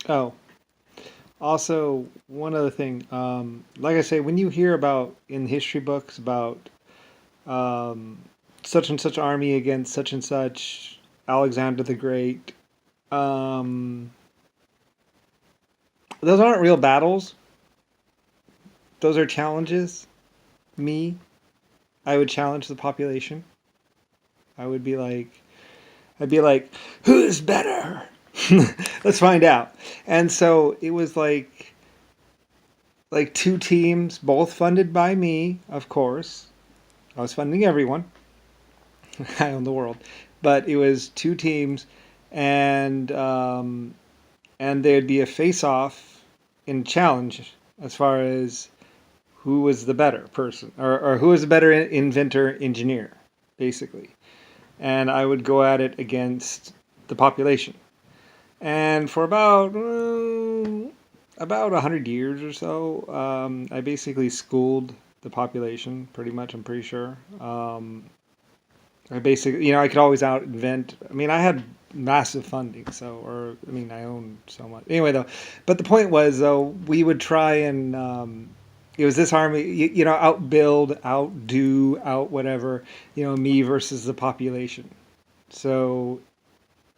Oh, also one other thing. Like I say, when you hear about in history books about um, such and such army against such and such Alexander the Great, um, those aren't real battles. Those are challenges. Me, I would challenge the population. I would be like, I'd be like, who's better? Let's find out. And so it was like two teams, both funded by me, of course. I was funding everyone. I own the world, but it was two teams, and there'd be a face-off in challenge as far as who was the better person, or who was the better inventor engineer, basically. And I would go at it against the population. And for about 100 years or so, I basically schooled the population pretty much. I'm pretty sure. I basically, I could always out invent. I mean, I had massive funding, so, or I mean, I owned so much. Anyway, though, but the point was, though, we would try and it was this army, outbuild, outdo, out whatever, me versus the population. So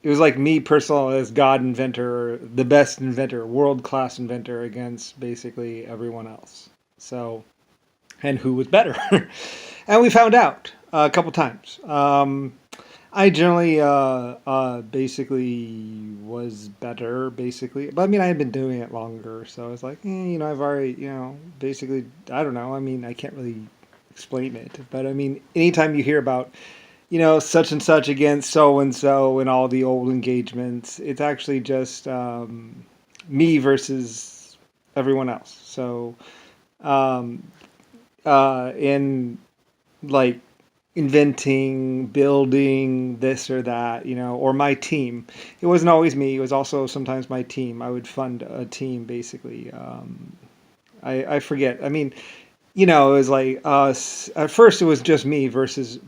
it was like me personal as God inventor, the best inventor, world class inventor against basically everyone else. So, and who was better? And we found out a couple times. I generally, basically was better, basically. But I mean, I had been doing it longer, so I was like, I've already, basically, I don't know. I mean, I can't really explain it, but I mean, anytime you hear about such and such against so and so and all the old engagements. It's actually just me versus everyone else. So, um, in like inventing, building this or that, or my team. It wasn't always me. It was also sometimes my team. I would fund a team basically. I forget. I mean, it was like at first it was just me versus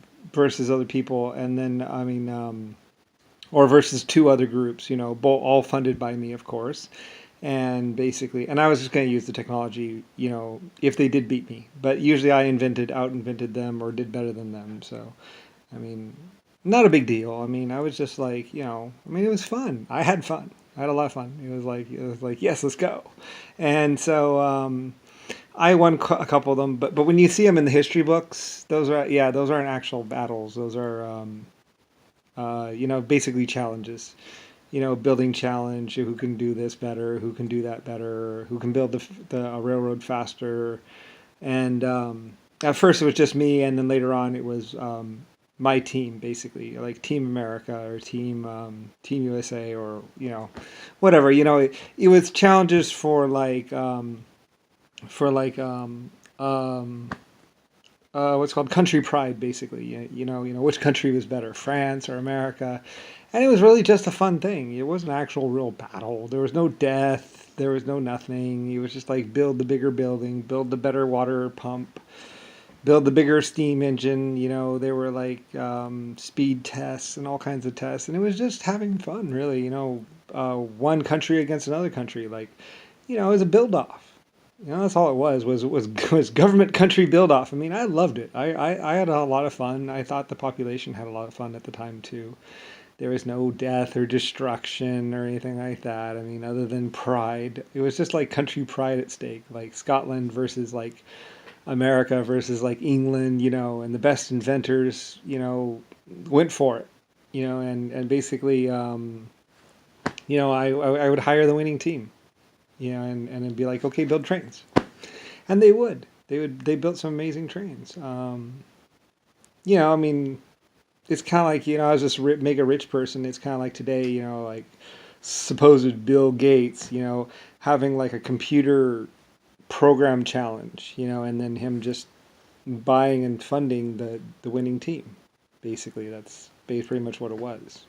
other people, and then I mean, or versus two other groups, both all funded by me, of course, and basically, and I was just going to use the technology, if they did beat me, but usually I out invented them or did better than them. So, I mean, not a big deal. I mean, I was just like, I mean, it was fun. I had fun. I had a lot of fun. It was like, yes, let's go. And so, I won a couple of them, but when you see them in the history books, those aren't actual battles. Those are basically challenges. Building challenge. Who can do this better? Who can do that better? Who can build the railroad faster? And at first it was just me, and then later on it was my team, basically, like Team America or Team USA or whatever. It was challenges for what's called country pride, basically. Which country was better, France or America, and it was really just a fun thing. It wasn't an actual real battle. There was no death. There was no nothing. It was just like build the bigger building, build the better water pump, build the bigger steam engine. There were like speed tests and all kinds of tests, and it was just having fun, really. One country against another country, like it was a build off. That's all it was government country build off. I mean, I loved it. I had a lot of fun. I thought the population had a lot of fun at the time too. There was no death or destruction or anything like that. I mean, other than pride, it was just like country pride at stake, like Scotland versus like America versus like England, and the best inventors, went for it, and basically, I would hire the winning team, and it'd be like, okay, build trains. And they would. They built some amazing trains. I mean, it's kind of like, I was just mega rich person. It's kind of like today, like supposed Bill Gates, having like a computer program challenge, and then him just buying and funding the winning team. Basically, that's pretty much what it was.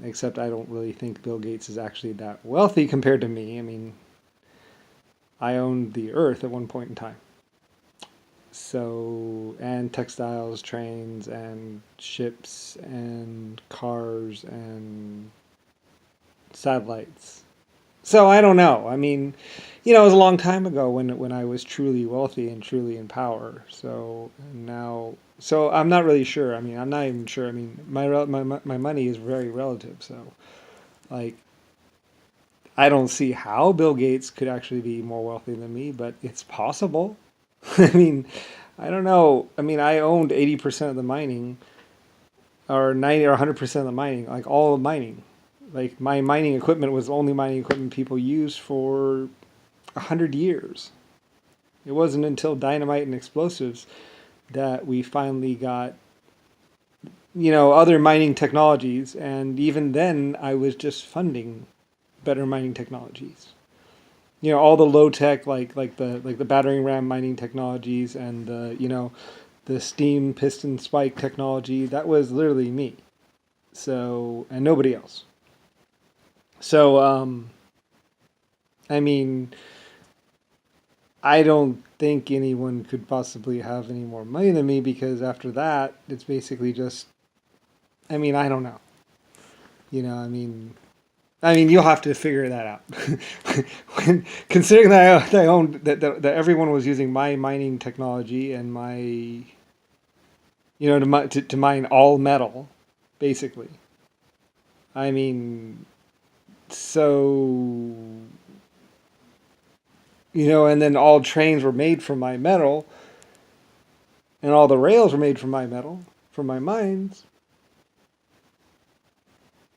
Except I don't really think Bill Gates is actually that wealthy compared to me. I mean, I owned the Earth at one point in time. So, and textiles, trains, and ships, and cars, and satellites. So I don't know. I mean, it was a long time ago when I was truly wealthy and truly in power. So now, so I'm not really sure. I mean, I'm not even sure. I mean, my money is very relative. So like, I don't see how Bill Gates could actually be more wealthy than me, but it's possible. I mean, I don't know. I mean, I owned 80% of the mining, or 90 or 100% of the mining, like all of mining. Like my mining equipment was the only mining equipment people used for 100 years. It wasn't until dynamite and explosives that we finally got, other mining technologies. And even then, I was just funding better mining technologies. All the low tech, like the battering ram mining technologies, and the steam piston spike technology. That was literally me. So, and nobody else. So, I mean, I don't think anyone could possibly have any more money than me, because after that, it's basically just, I mean, I don't know. I mean, you'll have to figure that out. Considering that I owned that everyone was using my mining technology and my, to mine all metal, basically. I mean, so and then all trains were made from my metal, and all the rails were made from my metal, from my mines.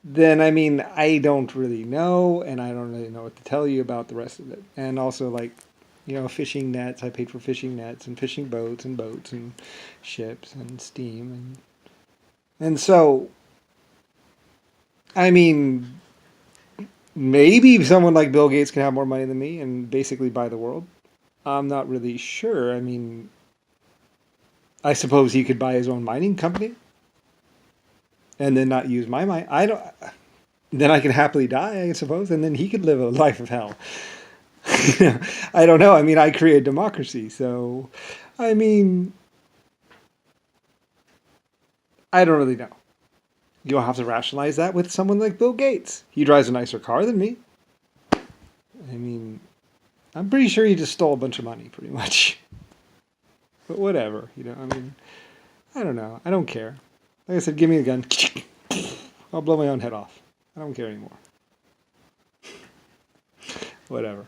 Then I mean, I don't really know, and I don't really know what to tell you about the rest of it. And also, like, fishing nets. I paid for fishing nets and fishing boats and ships and steam, and so I mean, maybe someone like Bill Gates can have more money than me and basically buy the world. I'm not really sure. I mean, I suppose he could buy his own mining company and then not use my mine. I don't. Then I could happily die, I suppose, and then he could live a life of hell. I don't know. I mean, I create democracy, so I mean, I don't really know. You'll have to rationalize that with someone like Bill Gates. He drives a nicer car than me. I mean, I'm pretty sure he just stole a bunch of money, pretty much. But whatever, I mean, I don't know. I don't care. Like I said, give me a gun. I'll blow my own head off. I don't care anymore. Whatever.